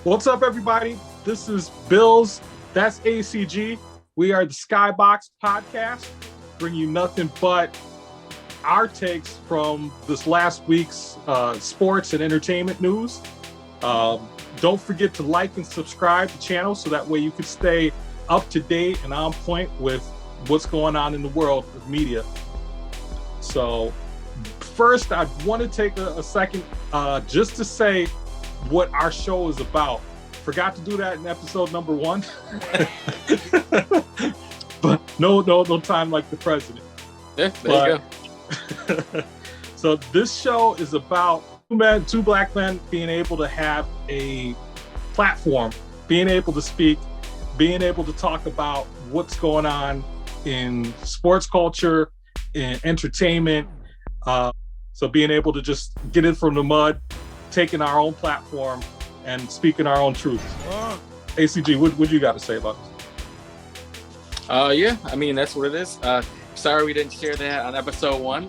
What's up, everybody? This is Bills. That's ACG. We are the Skybox Podcast, bring you nothing but our takes from this last week's sports and entertainment news. Don't forget to like and subscribe to the channel so that way you can stay up to date and on point with what's going on in the world of media. So first, I want to take a second just to say what our show is about. Forgot to do that in episode number 1. But no time like the president. Yeah, there you go. So this show is about two black men being able to have a platform, being able to speak, being able to talk about what's going on in sports culture, in entertainment. So being able to just get it from the mud, taking our own platform and speaking our own truth. ACG, what you got to say about this? Yeah, I mean, that's what it is. Sorry we didn't share that on episode 1.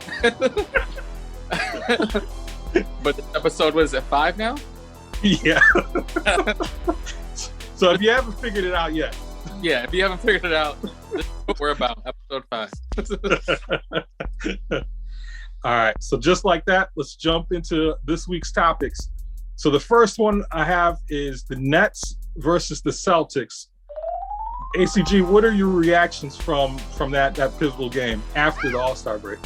But this episode, what is it, 5 now? Yeah. So if you haven't figured it out yet. Yeah, if you haven't figured it out, this is what we're about, episode 5. All right, so just like that, let's jump into this week's topics. So the first one I have is the Nets versus the Celtics. ACG, what are your reactions from that pivotal game after the All-Star break?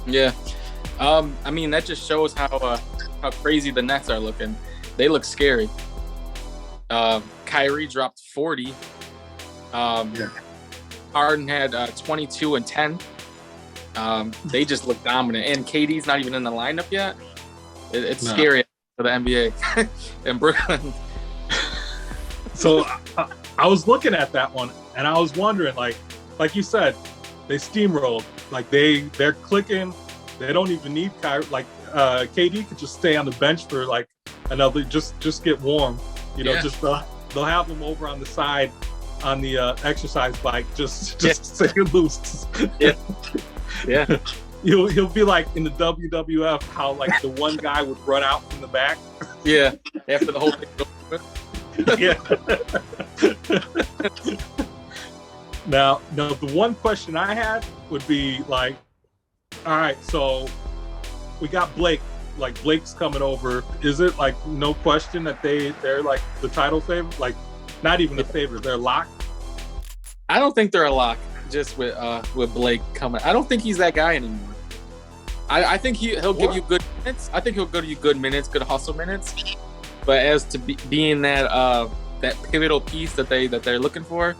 Yeah, I mean, that just shows how crazy the Nets are looking. They look scary. Kyrie dropped 40. Harden had 22 and 10. They just look dominant, and KD's not even in the lineup yet. It's scary for the NBA in Brooklyn. So I was looking at that one, and I was wondering, like you said, they steamrolled. Like they're clicking. They don't even need Kyrie. Like KD could just stay on the bench for like another, just get warm. You know, just they'll have him over on the side on the exercise bike, just stay loose. Yeah. He'll be like in the WWF, how like the one guy would run out from the back. Yeah, after the whole thing. Yeah. Now, the one question I had would be like, all right, so we got Blake. Like Blake's coming over. Is it like no question that they're like the title favorite? Like not even a favorite. They're locked. I don't think they're a lock. Just with Blake coming, I don't think he's that guy anymore. I think he'll give you good minutes. I think he'll give you good minutes, good hustle minutes. But as to being that pivotal piece that they're looking for,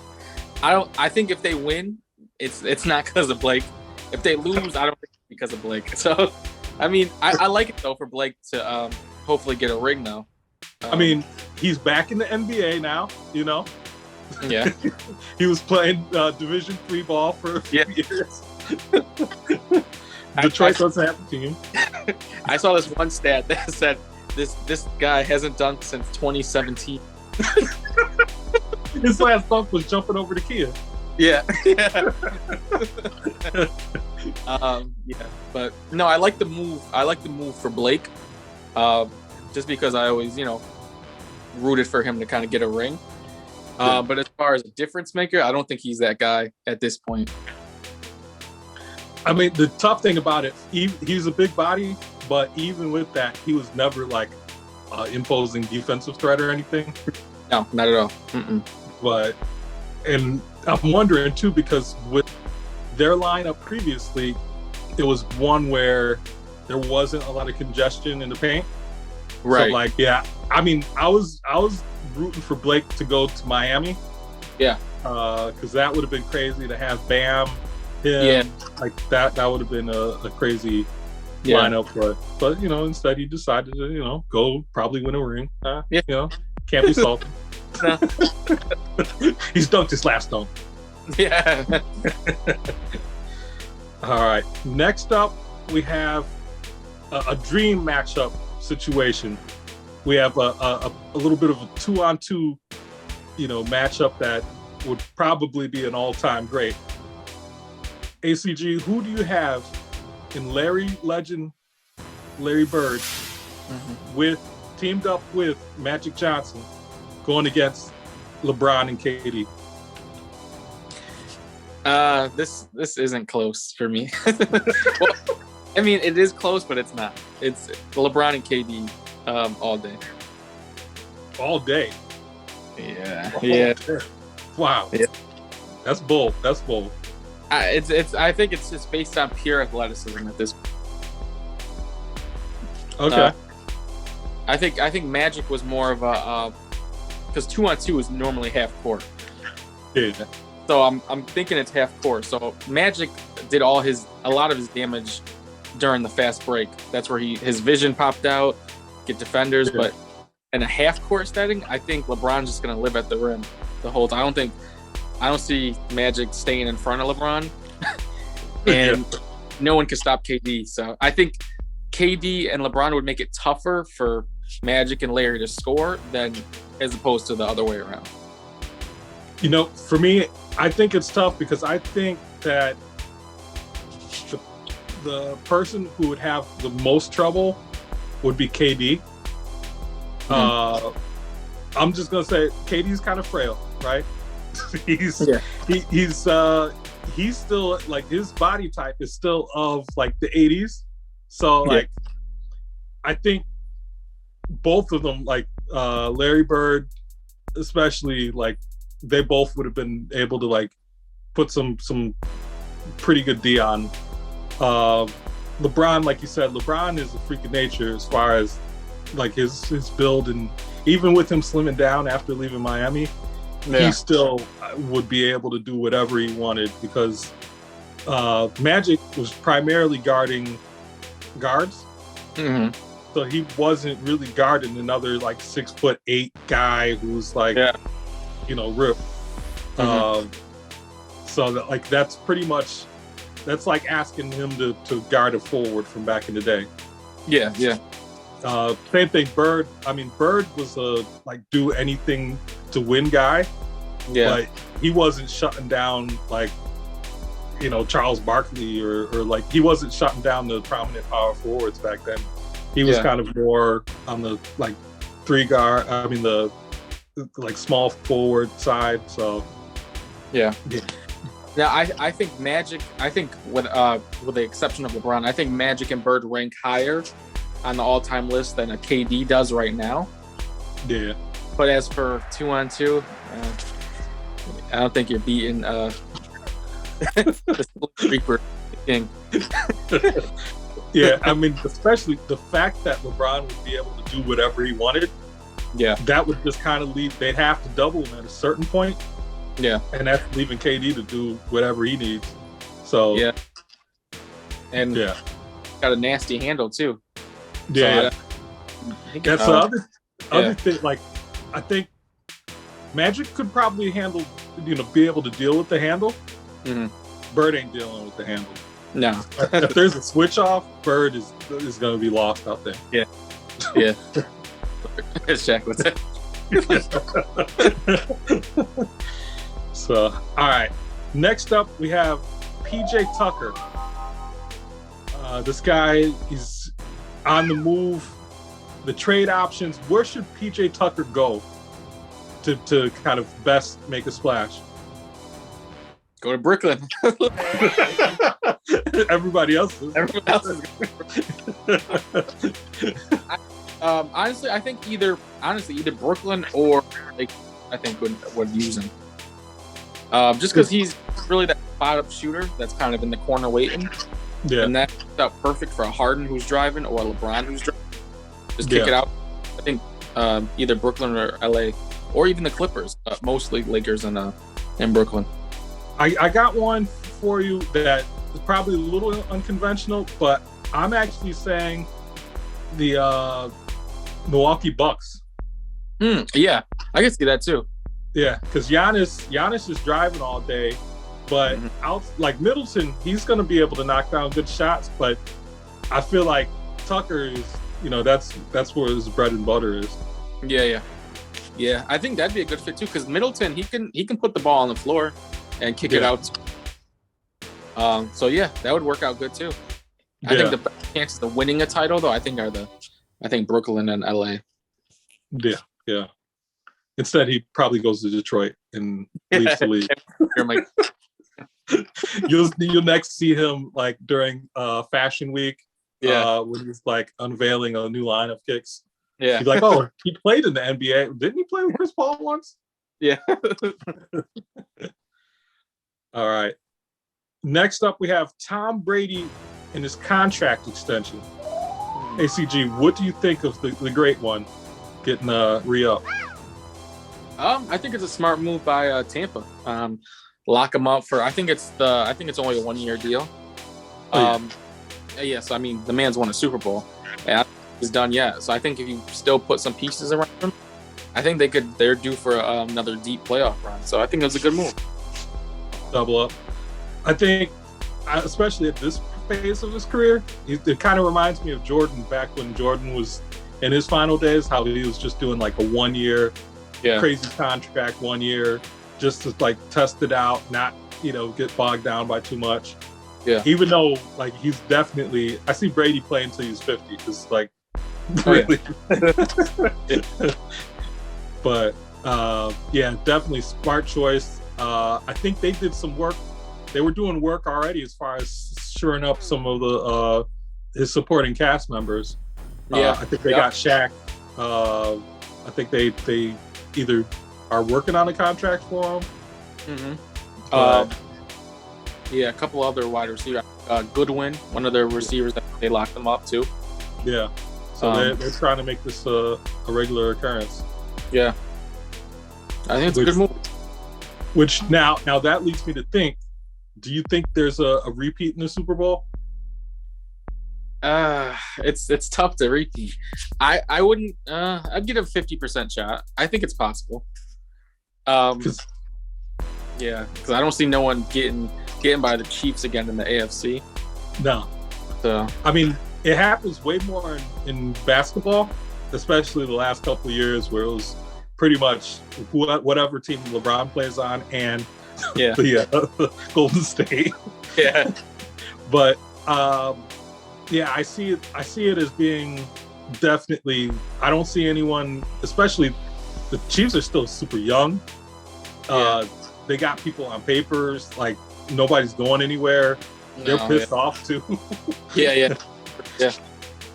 I think if they win, it's not because of Blake. If they lose, I don't think it's because of Blake. So, I mean, I like it though for Blake to hopefully get a ring though. I mean, he's back in the NBA now. You know. Yeah. He was playing Division III ball for a few years. Detroit doesn't have a team. I saw this one stat that said this guy hasn't dunked since 2017. His last dunk was jumping over the Kia. Yeah. But no, I like the move. I like the move for Blake, just because I always, rooted for him to kind of get a ring. But as far as a difference maker, I don't think he's that guy at this point. I mean, the tough thing about it, he's a big body, but even with that, he was never like imposing defensive threat or anything. No, not at all. But, and I'm wondering too, because with their lineup previously, it was one where there wasn't a lot of congestion in the paint. Right. So like, yeah, I mean, I was rooting for Blake to go to Miami. Yeah. Because that would have been crazy to have Bam, him, like that would have been a crazy lineup. But instead he decided to, go probably win a ring. Can't be salty. He's dunked his last dunk. Yeah. All right. Next up, we have a dream matchup situation. We have a little bit of a 2-on-2, matchup that would probably be an all-time great. ACG, who do you have in Larry Legend, Larry Bird, with teamed up with Magic Johnson going against LeBron and KD? This isn't close for me. Well, I mean, it is close, but it's not. It's LeBron and KD all day. All day. Yeah. All Yeah. day. Wow. Yeah. That's bold. That's bold. I think it's just based on pure athleticism at this point. Okay. I think Magic was more of a because 2-on-2 is normally half court. Yeah. So I'm thinking it's half court. So Magic did a lot of his damage during the fast break. That's where his vision popped out, get defenders. Yeah. But in a half court setting, I think LeBron's just gonna live at the rim the whole time. I don't see Magic staying in front of LeBron, and no one can stop KD. So I think KD and LeBron would make it tougher for Magic and Larry to score than as opposed to the other way around. You know, for me, I think it's tough because I think that the person who would have the most trouble would be KD. I'm just gonna say KD's kind of frail, right? He's still like his body type is still of like the 80s. So like I think both of them, like Larry Bird especially, like they both would have been able to like put some pretty good D on. LeBron, like you said, LeBron is a freak of nature as far as like his build, and even with him slimming down after leaving Miami, he still would be able to do whatever he wanted because Magic was primarily guarding guards. Mm-hmm. So he wasn't really guarding another like 6'8" guy who's like, ripped. Mm-hmm. So that, like that's pretty much like asking him to guard a forward from back in the day. Yeah. Same thing. Bird. I mean, Bird was a like do anything to win guy. Yeah. But he wasn't shutting down like Charles Barkley or like he wasn't shutting down the prominent power forwards back then. He was kind of more on the like the like small forward side. So yeah. Now I think Magic. I think with the exception of LeBron, I think Magic and Bird rank higher on the all-time list than a KD does right now. Yeah. But as for 2-on-2, I don't think you're beating the Reaper King. Yeah, I mean, especially the fact that LeBron would be able to do whatever he wanted. Yeah, that would just kind of leave. They'd have to double him at a certain point. Yeah, and that's leaving KD to do whatever he needs. So and got a nasty handle too. Yeah, so that's the other thing. Like, I think Magic could probably handle, be able to deal with the handle. Mm-hmm. Bird ain't dealing with the handle. No. If there's a switch off, Bird is going to be lost out there. Yeah. As Jack would say. So, all right. Next up, we have PJ Tucker. This guy is on the move. The trade options. Where should PJ Tucker go to kind of best make a splash? Go to Brooklyn. Everybody else is. Honestly, I think either Brooklyn or I think would use him. Just because he's really that spot-up shooter that's kind of in the corner waiting. Yeah. And that's perfect for a Harden who's driving or a LeBron who's driving. Just kick it out. I think either Brooklyn or LA or even the Clippers, mostly Lakers and Brooklyn. I got one for you that is probably a little unconventional, but I'm actually saying the Milwaukee Bucks. Yeah, I can see that too. Yeah, because Giannis is driving all day, but out like Middleton, he's going to be able to knock down good shots. But I feel like Tucker is, that's where his bread and butter is. Yeah. I think that'd be a good fit too, because Middleton he can put the ball on the floor and kick it out. So yeah, that would work out good too. I think the chances of winning a title though, I think Brooklyn and LA. Yeah. Instead, he probably goes to Detroit and leaves the league. You'll next see him like during Fashion Week, when he's like unveiling a new line of kicks. Yeah, he's like, "Oh, he played in the NBA. Didn't he play with Chris Paul once?" Yeah. All right. Next up, we have Tom Brady and his contract extension. ACG, what do you think of the great one getting re-up? I think it's a smart move by Tampa. Lock him up for. I think it's only a 1-year deal. Yes, I mean the man's won a Super Bowl. And he's done yet. So I think if you still put some pieces around him, I think they're due for another deep playoff run. So I think it was a good move. Double up. I think, especially at this phase of his career, it kind of reminds me of Jordan back when Jordan was in his final days, how he was just doing like a 1-year crazy contract, 1 year, just to like test it out, not, get bogged down by too much. Yeah. Even though like he's definitely, I see Brady play until he's 50 because like really. But definitely smart choice. I think they did some work. They were doing work already as far as shoring up some of the his supporting cast members. I think they got Shaq. I think they either are working on a contract for him. A couple other wide receivers. Goodwin, one of their receivers, that they locked them up too. Yeah. So they're trying to make this a regular occurrence. Yeah. I think it's a good move. Which now that leads me to think, do you think there's a repeat in the Super Bowl? It's tough to repeat. I wouldn't. I'd give it a 50% shot. I think it's possible. Because I don't see no one getting by the Chiefs again in the AFC. No. So I mean, it happens way more in basketball, especially the last couple of years, where it was pretty much whatever team LeBron plays on and the Golden State. Yeah. But I see it as being definitely. I don't see anyone, especially the Chiefs are still super young. They got people on papers, like nobody's going anywhere. They're pissed off too. Yeah.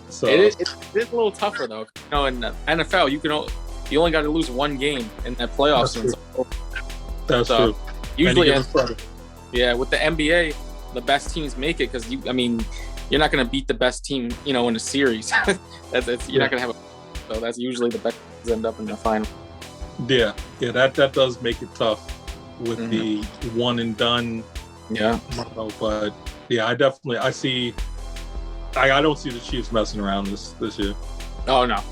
So it's a little tougher though. In the NFL, you only got to lose one game in that playoffs. That's true. Usually, with the NBA, the best teams make it because you're not going to beat the best team, in a series. You're not going to have so that's usually the best teams end up in the final. Yeah, that does make it tough with the one and done. Yeah, but I don't see the Chiefs messing around this year. Oh no,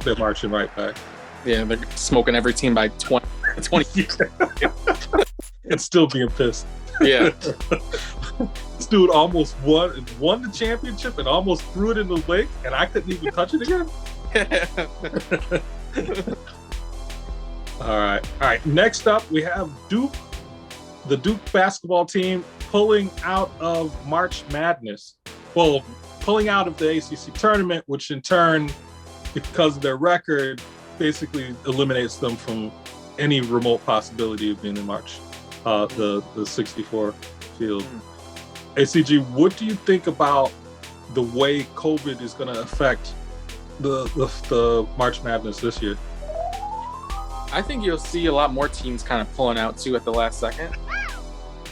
they're marching right back. Yeah, they're smoking every team by 20. And still being pissed. Yeah. This dude almost won the championship and almost threw it in the lake, and I couldn't even touch it again. All right. Next up, we have Duke, the Duke basketball team, pulling out of March Madness. Well, pulling out of the ACC tournament, which in turn, because of their record, basically eliminates them from any remote possibility of being in March. The 64 field. ACG, what do you think about the way COVID is going to affect the March Madness this year? I think you'll see a lot more teams kind of pulling out too at the last second.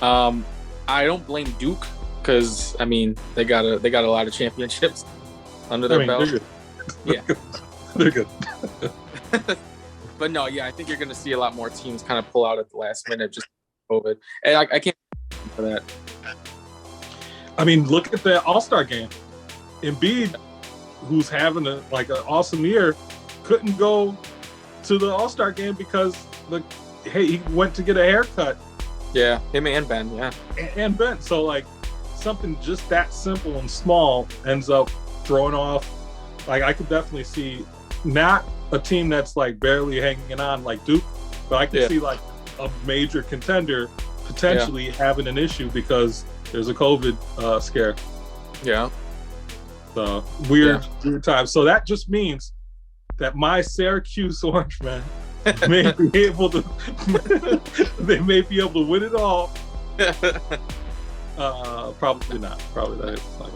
I don't blame Duke because they got a lot of championships under their belt. They're good. They're good. But no, I think you're going to see a lot more teams kind of pull out at the last minute just COVID, and I can't for that. Look at the All-Star game. Embiid, who's having an awesome year, couldn't go to the All-Star game because he went to get a haircut. Yeah, him and Ben. Yeah, and Ben. So something just that simple and small ends up throwing off. I could definitely see not a team that's barely hanging on like Duke, but I could see a major contender potentially having an issue because there's a COVID scare. Yeah. So weird time. So that just means that my Syracuse Orangemen may be able to. They may be able to win it all. Probably not. Probably that is not.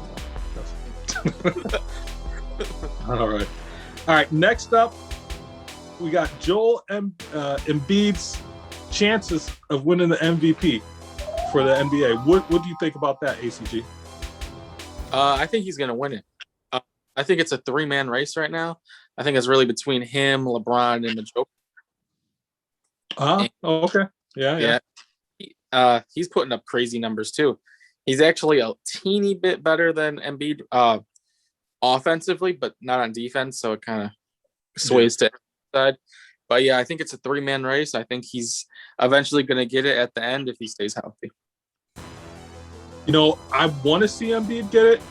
All right. Next up, we got Joel Embiid's chances of winning the MVP for the NBA. What do you think about that, ACG? I think he's gonna win it. I think it's a 3-man race right now. I think it's really between him, LeBron, and the Joker. Okay. Yeah. He's putting up crazy numbers too. He's actually a teeny bit better than Embiid offensively, but not on defense, so it kind of sways to side. But yeah, I think it's a 3-man race. I think he's eventually going to get it at the end if he stays healthy. I want to see Embiid get it,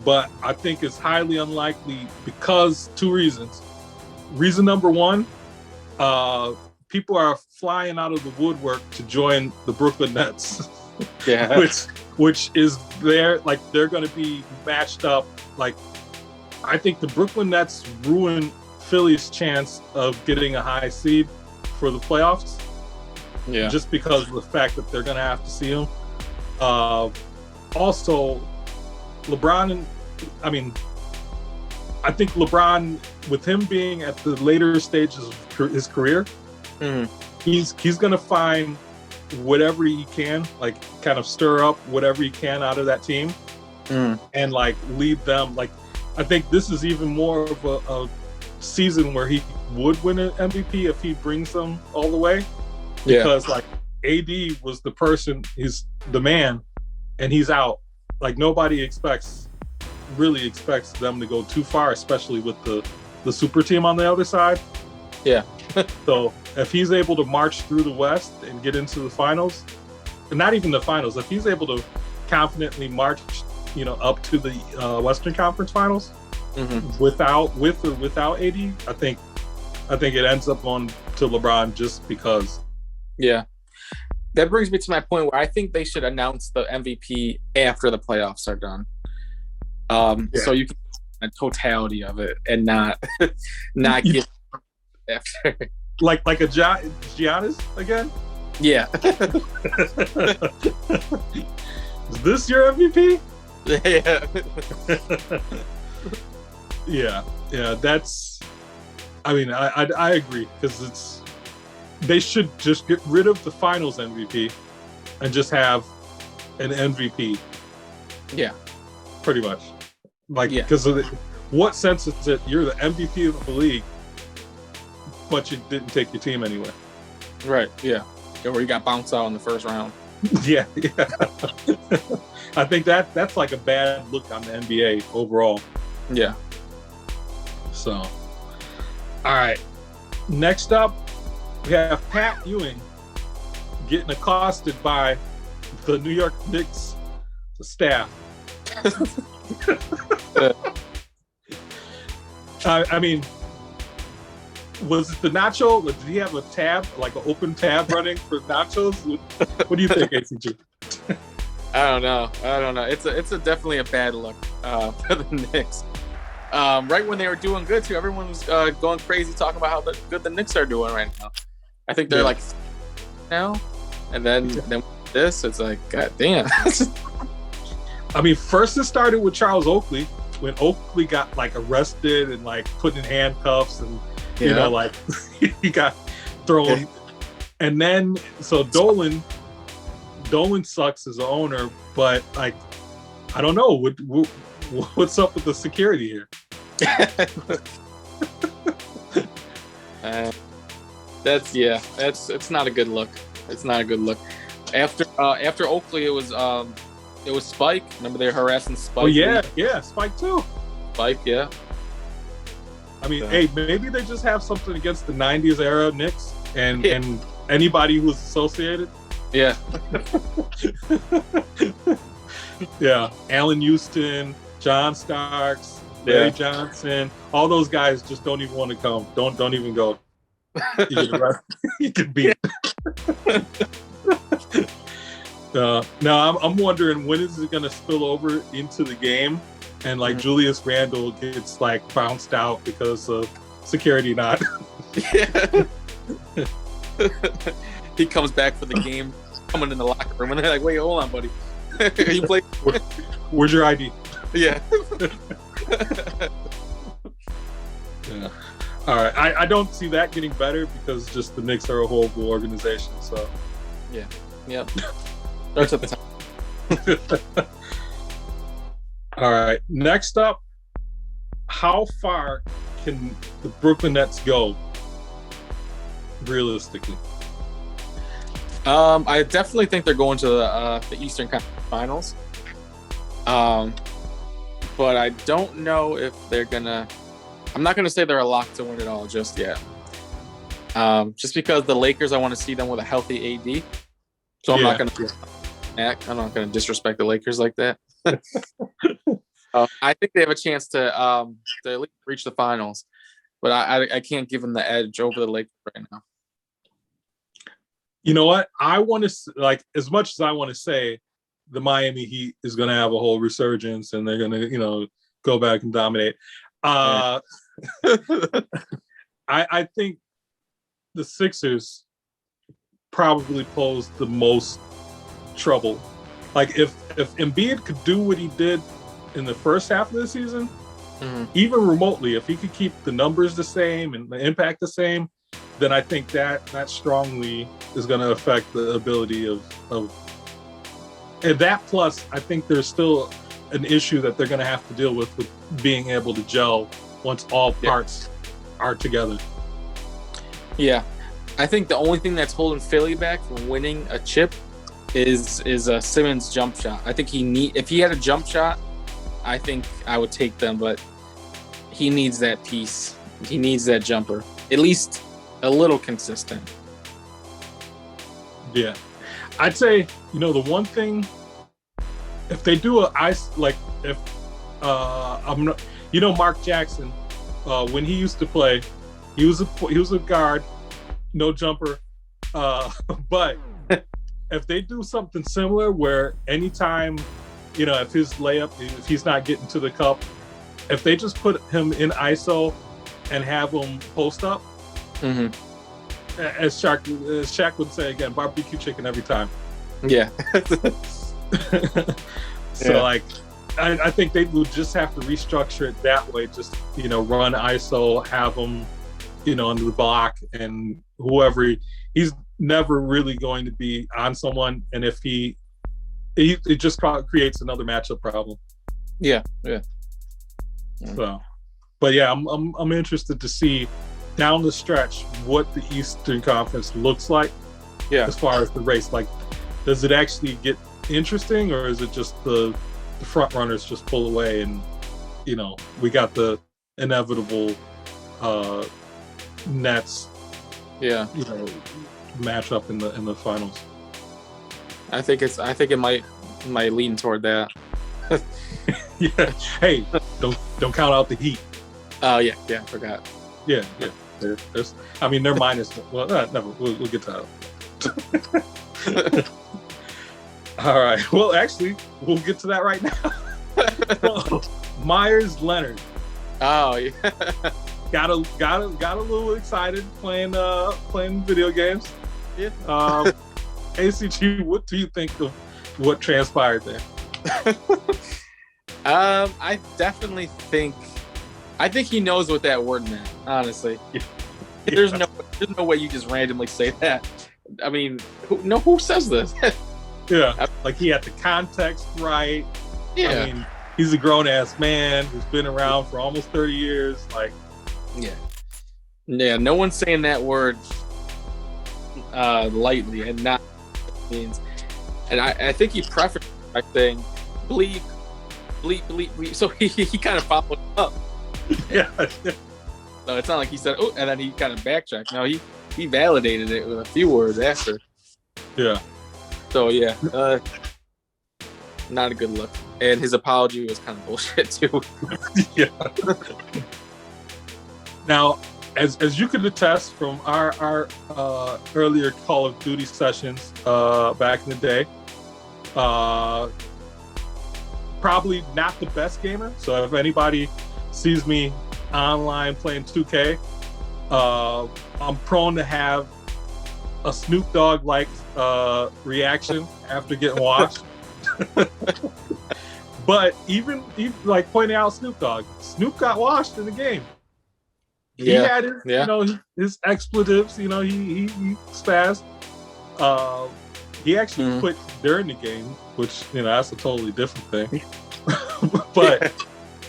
but I think it's highly unlikely because 2 reasons. Reason number 1, people are flying out of the woodwork to join the Brooklyn Nets. Yeah. which is they're going to be matched up. Like, I think the Brooklyn Nets ruin Philly's chance of getting a high seed for the playoffs. Yeah. Just because of the fact that they're going to have to see him. Also, LeBron, I think LeBron, with him being at the later stages of his career, he's going to find whatever he can, like kind of stir up whatever he can out of that team and like lead them. Like, I think this is even more of a season where he would win an MVP if he brings them all the way. Because like AD was the person, he's the man, and he's out. Like, nobody really expects them to go too far, especially with the super team on the other side. Yeah. So if he's able to march through the West and get into the finals, and not even the finals, if he's able to confidently march, up to the Western Conference Finals with or without AD, I think it ends up on to LeBron just because. Yeah. That brings me to my point where I think they should announce the MVP after the playoffs are done. So you can get a totality of it and not get after. Like a Giannis again? Yeah. Is this your MVP? Yeah. Yeah. That's. I agree, because they should just get rid of the Finals MVP and just have an MVP. Yeah. Pretty much. Because what sense is it? You're the MVP of the league, but you didn't take your team anywhere. Right. Yeah. Or you got bounced out in the first round. Yeah. I think that's like a bad look on the NBA overall. Yeah. So, all right. Next up, we have Pat Ewing getting accosted by the New York Knicks staff. Was it the nacho? Did he have a tab, like an open tab running for nachos? What do you think, ACG? I don't know. It's definitely a bad look for the Knicks. Right when they were doing good too, everyone was going crazy talking about how good the Knicks are doing right now. I think they're like now, and then this, it's like, god damn. First it started with Charles Oakley, when Oakley got like arrested and like put in handcuffs, and like he got thrown. And then so Dolan sucks as an owner, but like, I don't know what's up with the security here. It's not a good look. It's not a good look. After Oakley, it was Spike. Remember they were harassing Spike? Oh yeah, Spike too. Spike, yeah. Hey, maybe they just have something against the '90s era Knicks and anybody who's associated. Yeah. Yeah, Allen Houston, John Starks, Larry Johnson, all those guys just don't even want to come. Don't even go. You can beat. Now I'm wondering, when is it going to spill over into the game, and like Julius Randle gets like bounced out because of security not He comes back for the game, coming in the locker room, and they're like, "Wait, hold on, buddy. You play? Where's your ID?" Yeah. Yeah. All right. I don't see that getting better because just the Knicks are a horrible organization. So. Yeah. Yep. Starts at the top. All right. Next up, how far can the Brooklyn Nets go realistically? I definitely think they're going to the Eastern Conference Finals. But I don't know if they're gonna. I'm not gonna say they're a lock to win it all just yet. Just because the Lakers, I want to see them with a healthy AD. So I'm not gonna act. I'm not gonna disrespect the Lakers like that. I think they have a chance to at least reach the finals, but I can't give them the edge over the Lakers right now. You know what? I want to like as much as I want to say the Miami Heat is going to have a whole resurgence and they're going to, go back and dominate. I think the Sixers probably pose the most trouble. Like if Embiid could do what he did in the first half of the season, even remotely, if he could keep the numbers the same and the impact the same, then I think that strongly is going to affect the ability of and that plus I think there's still an issue that they're going to have to deal with being able to gel once all parts are together. Yeah. I think the only thing that's holding Philly back from winning a chip is a Simmons jump shot. I think if he had a jump shot, I think I would take them, but he needs that piece. He needs that jumper. At least a little consistent. Yeah. I'd say, the one thing, if they do Mark Jackson, when he used to play, he was a guard, no jumper. But if they do something similar where anytime, if his layup, if he's not getting to the cup, if they just put him in ISO and have him post up, as Shaq would say again, barbecue chicken every time. Yeah. I think they would just have to restructure it that way. Just, run ISO, have him, under the block, and whoever he's never really going to be on someone. And if it just creates another matchup problem. Yeah. So, but yeah, I'm interested to see down the stretch what the Eastern Conference looks like. Yeah. As far as the race, like, does it actually get interesting, or is it just the front runners just pull away and we got the inevitable Nets match up in the finals? I think it might lean toward that. Yeah. Hey, don't count out the Heat. Oh yeah, I forgot. Yeah. There's they're minus. Well, never. We'll get to that. All right. Well, actually, we'll get to that right now. Meyers Leonard. Oh yeah. Got a little excited playing video games. Yeah. ACG, what do you think of what transpired there? I definitely think he knows what that word meant, honestly. Yeah. There's no way you just randomly say that. I mean, who says this? Yeah, like he had the context right. Yeah. I mean, he's a grown-ass man who's been around for almost 30 years. Like, yeah, no one's saying that word lightly and not means. And I think he prefaced it by saying bleep. So he kind of followed up. Yeah. So it's not like he said, oh, and then he kind of backtracked. No, he validated it with a few words after. Yeah. So yeah, not a good look. And his apology was kind of bullshit too. Yeah. Now, as you could attest from our earlier Call of Duty sessions back in the day, probably not the best gamer. So if anybody sees me online playing 2K, I'm prone to have a Snoop Dogg like reaction after getting washed. But even like pointing out Snoop got washed in the game. He had his, his expletives. He spazzed. He actually quit during the game, which that's a totally different thing.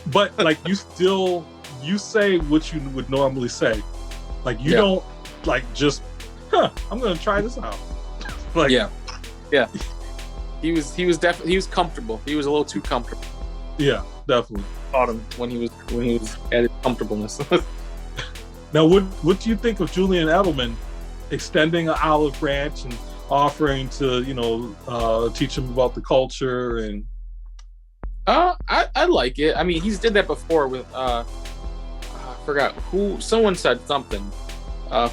but like you say what you would normally say. Like you don't like just I'm gonna try this out. Like He was comfortable. He was a little too comfortable. Yeah, definitely. Caught him when he was at his comfortableness. Now, what do you think of Julian Edelman extending an olive branch and offering to teach him about the culture and? I like it. I mean, he's did that before with I forgot who. Someone said something,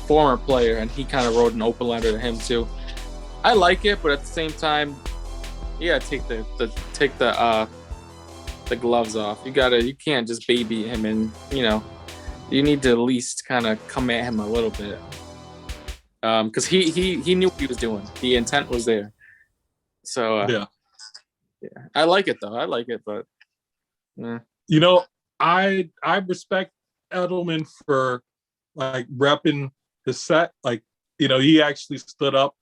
former player, and he kind of wrote an open letter to him too. I like it, but at the same time, you gotta take the gloves off. You can't just baby him, and you need to at least kind of come at him a little bit, because he knew what he was doing. The intent was there. So yeah, I like it though. I like it, but I respect Edelman for like repping his set. Like he actually stood up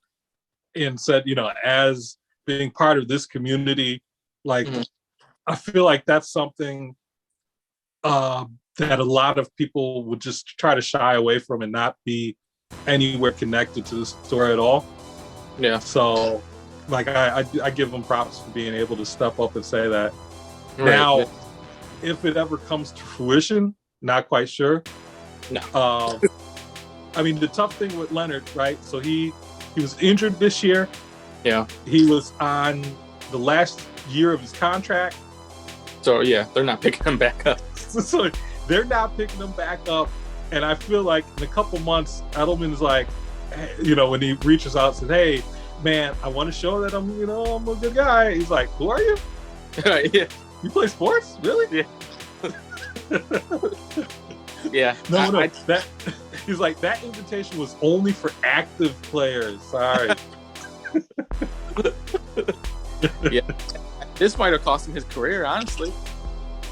and said, as being part of this community, like I feel like that's something that a lot of people would just try to shy away from and not be anywhere connected to the story at all. Yeah. So like I give him props for being able to step up and say that. Right. Now, if it ever comes to fruition, not quite sure. No. I mean, the tough thing with Leonard, right? So he was injured this year. Yeah. He was on the last year of his contract. So yeah, they're not picking him back up. So they're not picking him back up. And I feel like in a couple months, Edelman's like, when he reaches out and says, "Hey, man, I want to show that I'm a good guy." He's like, "Who are you?" Yeah. You play sports? Really? Yeah. Yeah. No. He's like, that invitation was only for active players. Sorry. Yeah. This might have cost him his career, honestly.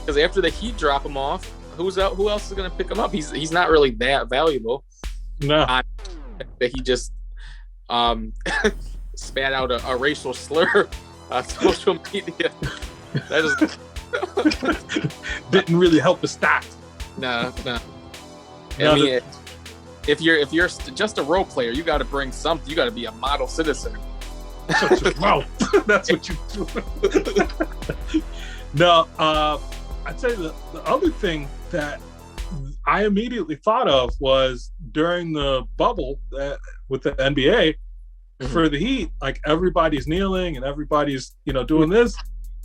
Because after the Heat drop him off, who else is going to pick him up? He's not really that valuable. No. That he just spat out a racial slur on social media. That is didn't really help the stock. No. I mean, if you're just a role player, you got to bring something. You got to be a model citizen. Wow, that's what you do. No, I tell you the other thing that I immediately thought of was during the bubble with the NBA for the Heat, like everybody's kneeling and everybody's doing this.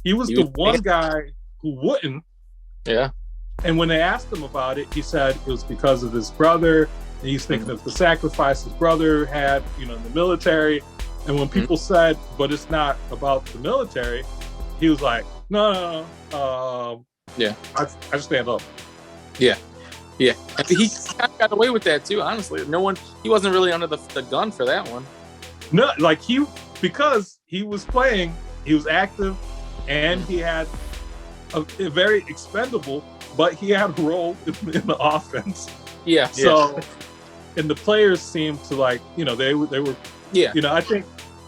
He was the one guy who wouldn't. Yeah. And when they asked him about it, he said it was because of his brother. And he's thinking of the sacrifice his brother had, in the military. And when people said, "But it's not about the military," he was like, "No. Yeah, I stand up." Yeah. He kind of got away with that too. Honestly, he wasn't really under the gun for that one. No, like because he was playing, he was active, and he had a very expendable, but he had a role in the offense. Yeah. So, and the players seemed to like, they were. Yeah. I think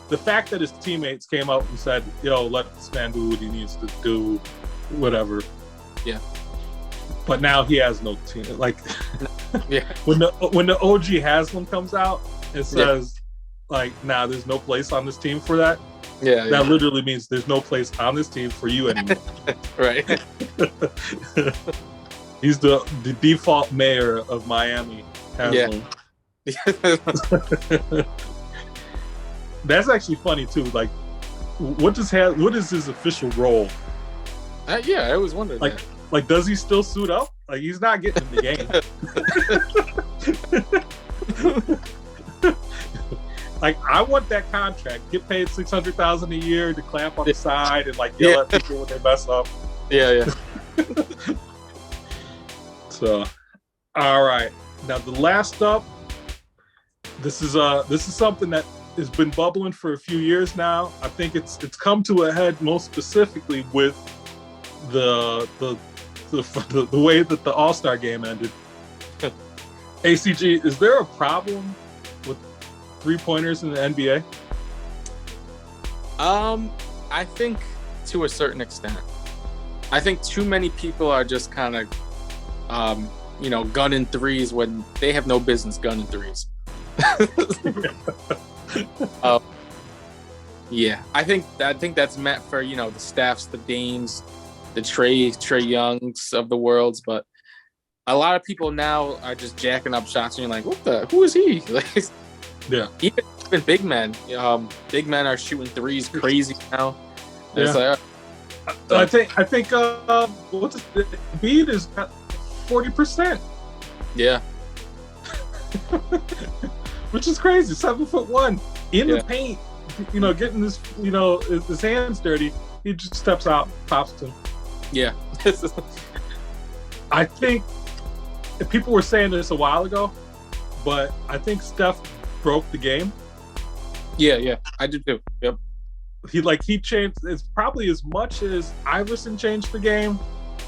the fact that his teammates came out and said, let this man do what he needs to do, whatever. Yeah. But now he has no team. Like, yeah. when the OG Haslam comes out and says, like, "Nah, there's no place on this team for that." Yeah. That literally means there's no place on this team for you anymore. Right. He's the default mayor of Miami, Haslam. Yeah. That's actually funny too. Like, what is his official role? I always wondered. Like, does he still suit up? Like, he's not getting in the game. Like, I want that contract. Get paid $600,000 a year to clamp on the side and like yell at people when they mess up. Yeah. So, all right. Now the last up, this is something that has been bubbling for a few years now. I think it's come to a head most specifically with the way that the All-Star game ended. ACG, is there a problem with 3-pointers in the NBA? I think to a certain extent. I think too many people are just kind of, gunning threes when they have no business gunning threes. Yeah, I think that's meant for the Stephs, the Dames, the Trey Youngs of the worlds, but a lot of people now are just jacking up shots, and you're like, who is he? Yeah. Even big men. Big men are shooting threes crazy now. Yeah. I think Embiid is at 40%. Yeah. Which is crazy. 7'1" in the paint, getting his hands dirty. He just steps out, pops him. Yeah. I think people were saying this a while ago, but I think Steph broke the game. Yeah, I do too. Yep. He changed. It's probably as much as Iverson changed the game,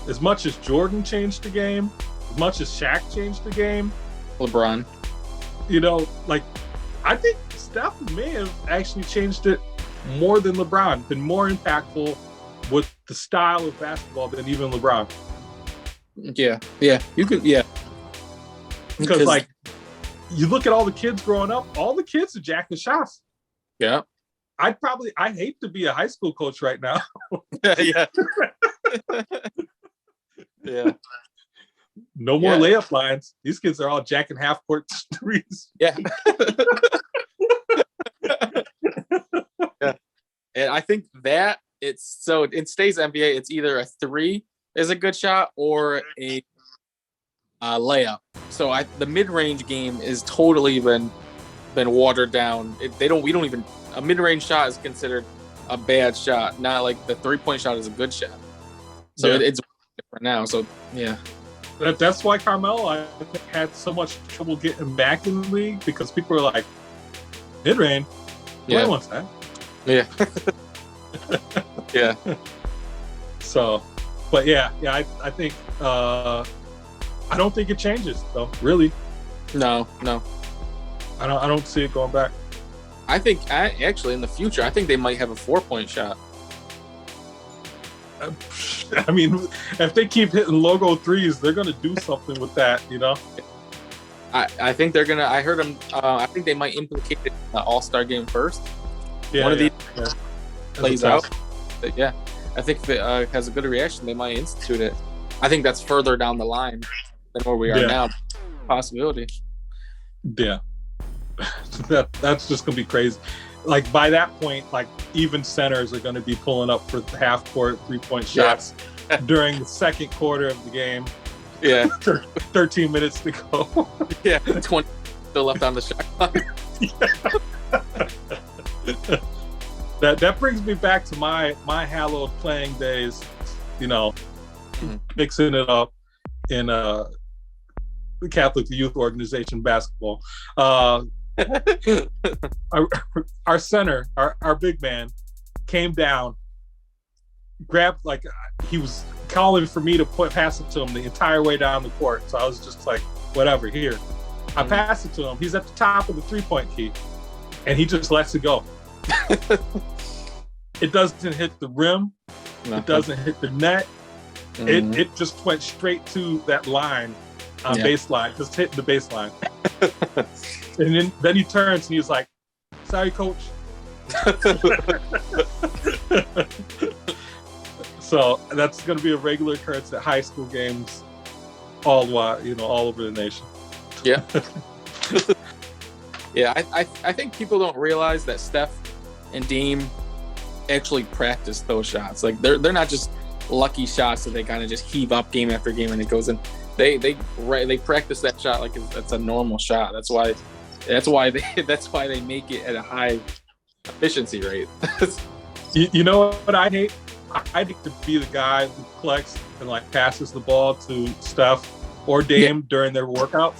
as much as Jordan changed the game, as much as Shaq changed the game. LeBron. I think Steph may have actually changed it more than LeBron, been more impactful with the style of basketball than even LeBron. Yeah, you could, yeah. Because you look at all the kids growing up, all the kids are jacking shots. Yeah. I hate to be a high school coach right now. Yeah. Yeah. No more layup lines. These kids are all jacking half court threes. Yeah. Yeah. And I think that in today's NBA, it's either a 3 is a good shot or a layup. So the mid-range game is totally been watered down. A mid-range shot is considered a bad shot, not like the 3-point shot is a good shot. So it's different now. So yeah. That's why Carmelo, I think, had so much trouble getting back in the league, because people are like, mid-range? Yeah. Wants that. Yeah. Yeah. So, but I think, I don't think it changes, though, really. No. I don't see it going back. I think, actually, in the future, I think they might have a 4-point shot. I mean, if they keep hitting logo threes, they're going to do something with that, I think they're going to, I heard them, I think they might implicate it in the All-Star game first. Yeah, one of these plays out. But yeah, I think if it has a good reaction, they might institute it. I think that's further down the line than where we are now. Possibility. Yeah. That's just going to be crazy. By that point, even centers are going to be pulling up for half-court 3-point shots during the second quarter of the game. Yeah. 13 minutes to go. Yeah, 20 still left on the shot clock. That brings me back to my hallowed playing days, mixing it up in the Catholic Youth Organization basketball. Our center, our big man, came down, grabbed, he was calling for me to pass it to him the entire way down the court. So I was just like, whatever, here. I pass it to him. He's at the top of the 3-point key, and he just lets it go. It doesn't hit the rim. No. It doesn't hit the net. Mm-hmm. It just went straight to that line on baseline, just hitting the baseline. And then he turns and he's like, "Sorry, coach." So that's going to be a regular occurrence at high school games, all over the nation. Yeah. Yeah, I think people don't realize that Steph and Dame actually practice those shots. They're not just lucky shots that they kind of just heave up game after game and it goes in. They practice that shot like it's a normal shot. That's why they make it at a high efficiency rate. You know what I hate? I hate to be the guy who collects and passes the ball to Steph or Dame during their workouts.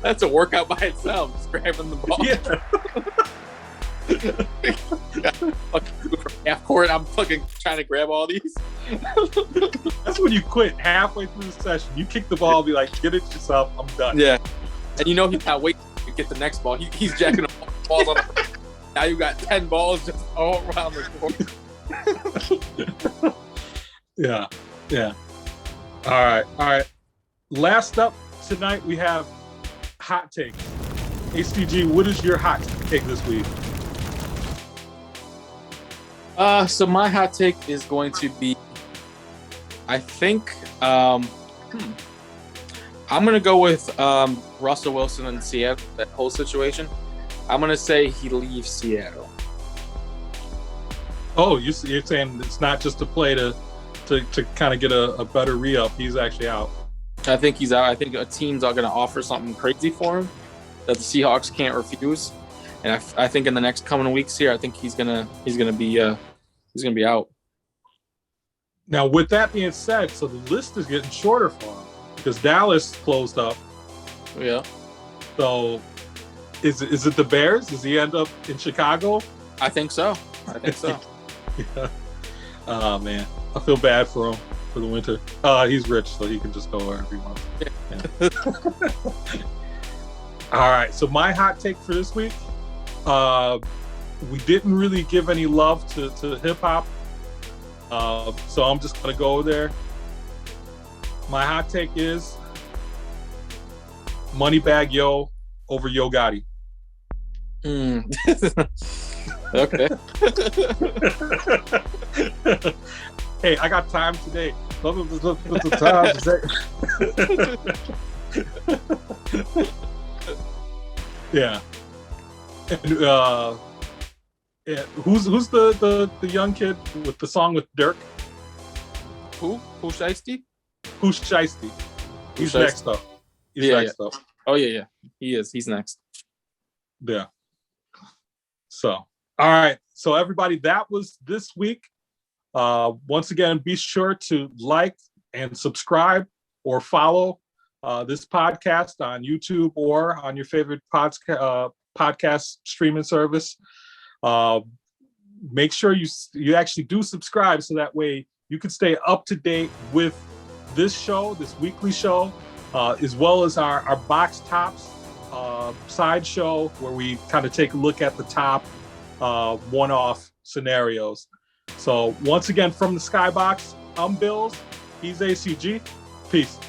That's a workout by itself, just grabbing the ball. Yeah. From half court, I'm fucking trying to grab all these. That's when you quit halfway through the session. You kick the ball, be like, get it yourself, I'm done. Yeah. And you know he's not waiting to get the next ball. He's jacking up balls on the Now you got 10 balls just all around the court. Yeah. All right. Last up tonight, we have hot take. HTG, what is your hot take this week? So my hot take is going to be, I think, I'm going to go with Russell Wilson and Seattle, that whole situation. I'm going to say he leaves Seattle. Oh, you're saying it's not just a play to kind of get a better re-up. He's actually out. I think he's out. I think teams are going to offer something crazy for him that the Seahawks can't refuse. And I think in the next coming weeks here, I think he's gonna be out. Now, with that being said, so the list is getting shorter for him because Dallas closed up. Yeah. So, is it the Bears? Does he end up in Chicago? I think so. Yeah. Oh man, I feel bad for him for the winter. He's rich, so he can just go wherever he wants. Yeah. All right. So my hot take for this week. We didn't really give any love to hip hop, so I'm just gonna go there. My hot take is Moneybagg Yo over Yo Gotti. Okay. Hey, I got time today. Time today. Yeah. And, yeah. Who's the young kid with the song with Dirk? Who? Who's Shiesty? Who's Shiesty? He's next up. He's next up. Oh yeah. He is. He's next. Yeah. So, all right. So everybody, that was this week. Once again, be sure to like and subscribe or follow this podcast on YouTube or on your favorite podcast streaming service. Make sure you actually do subscribe so that way you can stay up to date with this show, this weekly show, as well as our Box Tops side show where we kind of take a look at the top one-off scenarios. So once again, from the Skybox, I'm Bills. He's ACG. Peace.